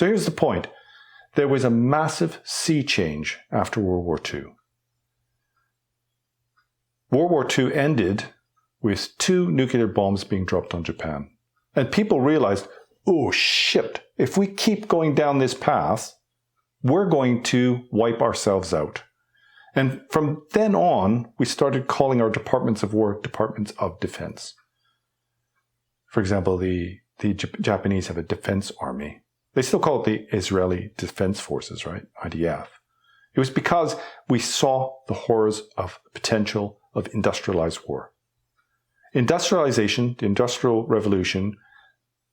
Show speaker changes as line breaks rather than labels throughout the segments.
So here's the point. There was a massive sea change after World War II. World War II ended with 2 nuclear bombs being dropped on Japan. And people realized, oh shit, if we keep going down this path, we're going to wipe ourselves out. And from then on, we started calling our departments of war departments of defense. For example, the Japanese have a defense army. They still call it the Israeli Defense Forces, right? IDF. It was because we saw the horrors of potential of industrialized war. Industrialization, the Industrial Revolution,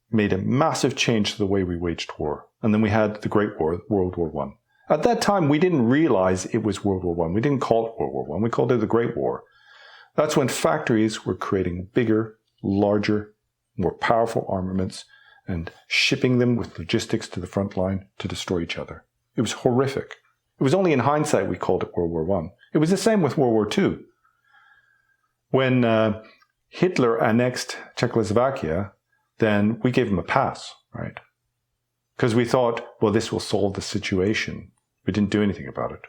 made a massive change to the way we waged war. And then we had the Great War, World War I. At that time, we didn't realize it was World War I. We didn't call it World War I. We called it the Great War. That's when factories were creating bigger, larger, more powerful armaments and shipping them with logistics to the front line to destroy each other. It was horrific. It was only in hindsight we called it World War I. It was the same with World War II. When Hitler annexed Czechoslovakia, then we gave him a pass, right? Because we thought, well, this will solve the situation. We didn't do anything about it.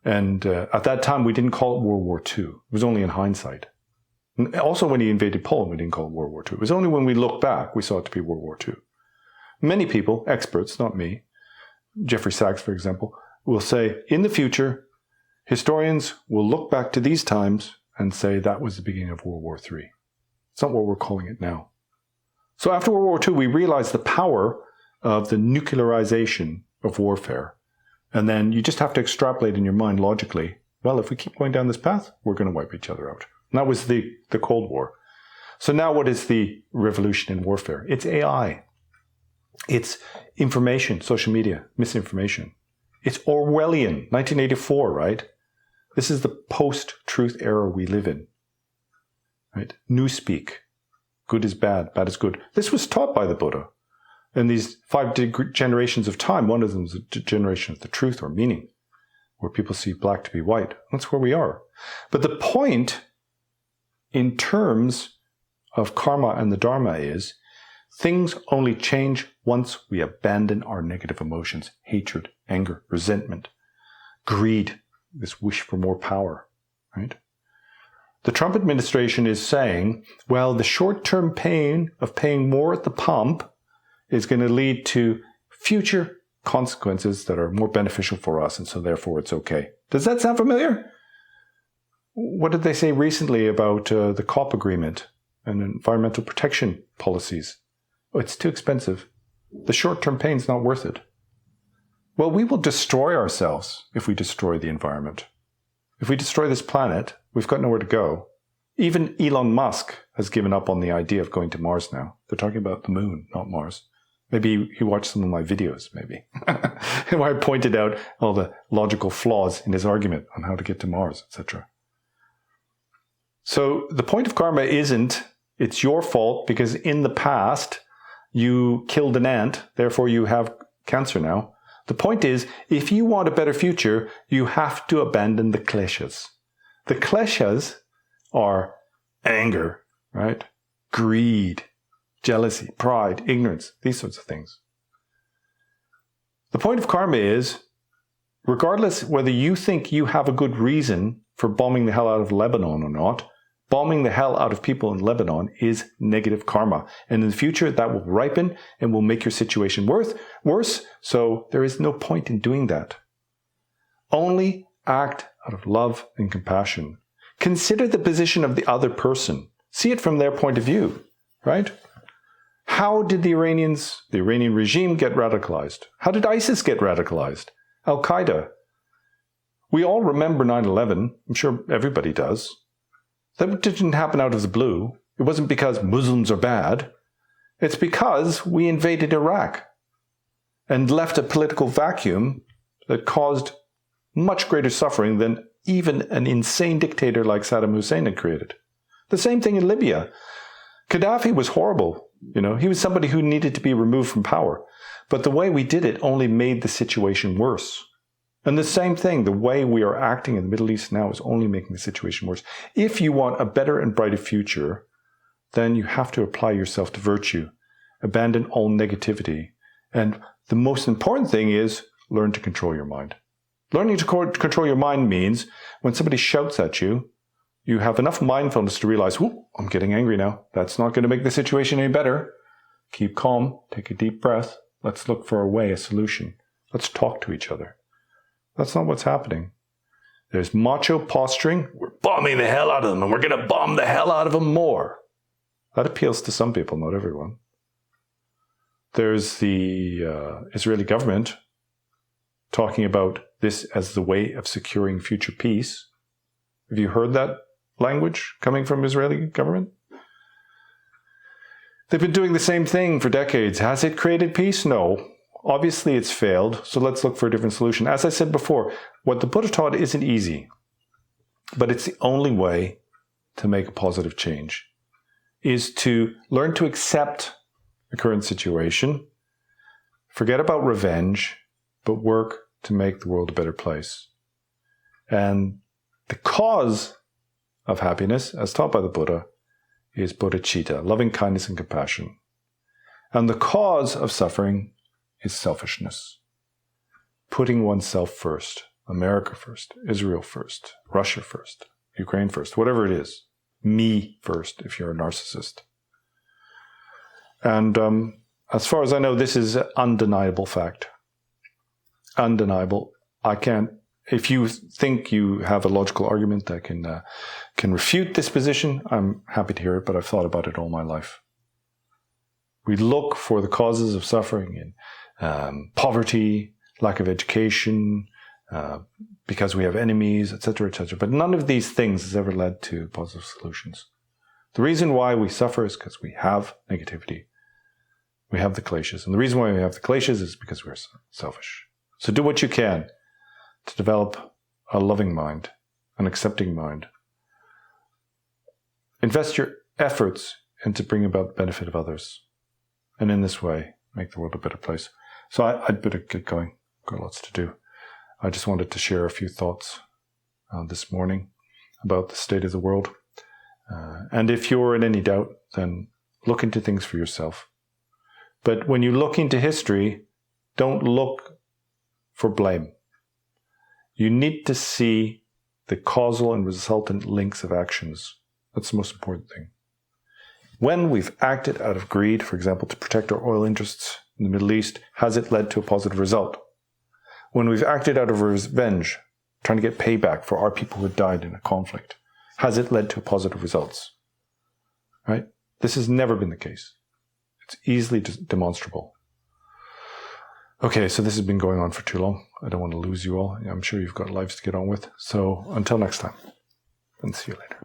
And at that time, we didn't call it World War II. It was only in hindsight. And also, when he invaded Poland, we didn't call it World War II. It was only when we look back, we saw it to be World War II. Many people, experts, not me, Jeffrey Sachs, for example, will say, in the future, historians will look back to these times and say that was the beginning of World War III. It's not what we're calling it now. So after World War II, we realized the power of the nuclearization of warfare. And then you just have to extrapolate in your mind logically, well, if we keep going down this path, we're going to wipe each other out. And that was the Cold War. So now what is the revolution in warfare? It's AI. It's information, social media, misinformation. It's Orwellian, 1984, right? This is the post-truth era we live in, right? Newspeak. Good is bad, bad is good. This was taught by the Buddha. In these 5 generations of time, one of them is a generation of the truth or meaning, where people see black to be white. That's where we are. But the point in terms of karma and the Dharma is things only change once we abandon our negative emotions, hatred, anger, resentment, greed, this wish for more power, right? The Trump administration is saying, well, the short-term pain of paying more at the pump is going to lead to future consequences that are more beneficial for us, and so therefore it's okay. Does that sound familiar? What did they say recently about the COP agreement and environmental protection policies? Oh, it's too expensive. The short-term pain is not worth it. Well, we will destroy ourselves if we destroy the environment. If we destroy this planet, we've got nowhere to go. Even Elon Musk has given up on the idea of going to Mars now. They're talking about the moon, not Mars. Maybe he watched some of my videos, maybe. Where I pointed out all the logical flaws in his argument on how to get to Mars, etc. So the point of karma isn't, it's your fault because in the past you killed an ant, therefore you have cancer now. The point is, if you want a better future, you have to abandon the kleshas. The kleshas are anger, right? Greed, jealousy, pride, ignorance, these sorts of things. The point of karma is, regardless whether you think you have a good reason for bombing the hell out of Lebanon or not, bombing the hell out of people in Lebanon is negative karma. And in the future, that will ripen and will make your situation worse. So there is no point in doing that. Only act out of love and compassion. Consider the position of the other person. See it from their point of view, right? How did the Iranian regime get radicalized? How did ISIS get radicalized? Al-Qaeda? We all remember 9/11. I'm sure everybody does. That didn't happen out of the blue. It wasn't because Muslims are bad. It's because we invaded Iraq and left a political vacuum that caused much greater suffering than even an insane dictator like Saddam Hussein had created. The same thing in Libya. Gaddafi was horrible. He was somebody who needed to be removed from power. But the way we did it only made the situation worse. And the same thing, the way we are acting in the Middle East now is only making the situation worse. If you want a better and brighter future, then you have to apply yourself to virtue, abandon all negativity, And the most important thing is learn to control your mind. Learning to control your mind means when somebody shouts at you, you have enough mindfulness to realize, "Whoop, I'm getting angry now. That's not going to make the situation any better." Keep calm, take a deep breath. Let's look for a way, a solution. Let's talk to each other. That's not what's happening. There's macho posturing. We're bombing the hell out of them, and we're going to bomb the hell out of them more. That appeals to some people, not everyone. There's the Israeli government talking about this as the way of securing future peace. Have you heard that language coming from Israeli government? They've been doing the same thing for decades. Has it created peace? No. Obviously it's failed, so let's look for a different solution. As I said before, what the Buddha taught isn't easy, but it's the only way to make a positive change, is to learn to accept the current situation, forget about revenge, but work to make the world a better place. And the cause of happiness, as taught by the Buddha, is bodhicitta, loving kindness and compassion. And the cause of suffering is selfishness, putting oneself first, America first, Israel first, Russia first, Ukraine first, whatever it is. Me first, if you're a narcissist. And as far as I know, this is an undeniable fact. Undeniable. I can't, if you think you have a logical argument that can refute this position, I'm happy to hear it, but I've thought about it all my life. We look for the causes of suffering in poverty, lack of education, because we have enemies, etc., etc. But none of these things has ever led to positive solutions. The reason why we suffer is because we have negativity. We have the kleshas. And the reason why we have the kleshas is because we're selfish. So do what you can to develop a loving mind, an accepting mind. Invest your efforts into bringing about the benefit of others. And in this way, make the world a better place. So I'd better get going. Got lots to do. I just wanted to share a few thoughts this morning about the state of the world. And if you're in any doubt, then look into things for yourself. But when you look into history, don't look for blame. You need to see the causal and resultant links of actions. That's the most important thing. When we've acted out of greed, for example, to protect our oil interests in the Middle East, has it led to a positive result? When we've acted out of revenge, trying to get payback for our people who died in a conflict, has it led to positive results? Right? This has never been the case. It's easily demonstrable. Okay, so this has been going on for too long. I don't want to lose you all. I'm sure you've got lives to get on with. So until next time, and see you later.